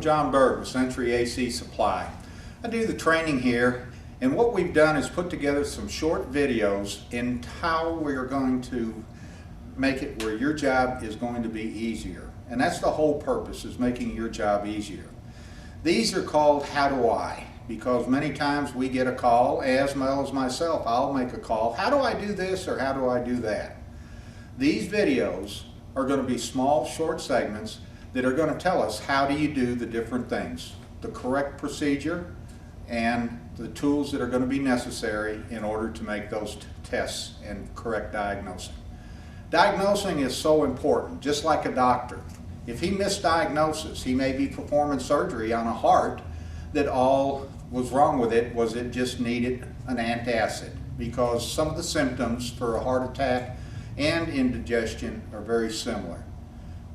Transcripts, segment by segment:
I'm John Berg with Century AC Supply. I do the training here, and what we've done is put together some short videos in how we're going to make it where your job is going to be easier. And that's the whole purpose, is making your job easier. These are called How Do I? Because many times we get a call, as well as myself, I'll make a call. How do I do this or how do I do that? These videos are going to be small, short segments that are going to tell us how do you do the different things, the correct procedure, and the tools that are going to be necessary in order to make those tests and correct diagnosing. Diagnosing is so important, just like a doctor. If he misdiagnoses, he may be performing surgery on a heart that all was wrong with it was it just needed an antacid, because some of the symptoms for a heart attack and indigestion are very similar.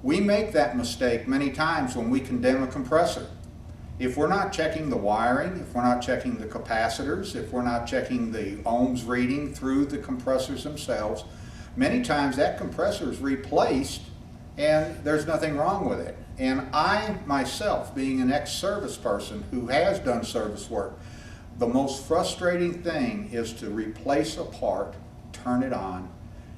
We make that mistake many times when we condemn a compressor. If we're not checking the wiring, if we're not checking the capacitors, if we're not checking the ohms reading through the compressors themselves, many times that compressor is replaced and there's nothing wrong with it. And I myself, being an ex-service person who has done service work, the most frustrating thing is to replace a part, turn it on,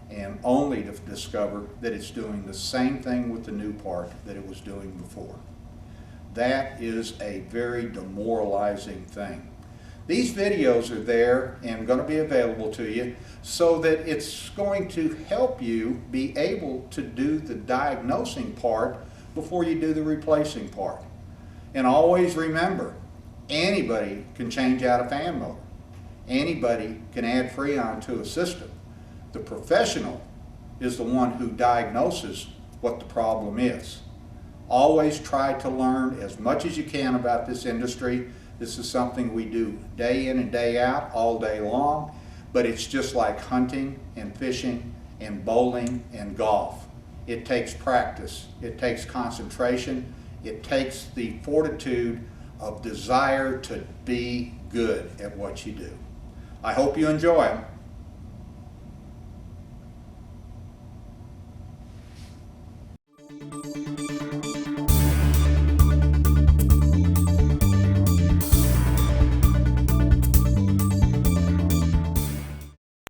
and only to discover that it's doing the same thing with the new part that it was doing before. That is a very demoralizing thing. These videos are there and going to be available to you so that it's going to help you be able to do the diagnosing part before you do the replacing part. And always remember, anybody can change out a fan motor. Anybody can add Freon to a system. The professional is the one who diagnoses what the problem is. Always try to learn as much as you can about this industry. This is something we do day in and day out, all day long, but it's just like hunting and fishing and bowling and golf. It takes practice, it takes concentration, it takes the fortitude of desire to be good at what you do. I hope you enjoy them.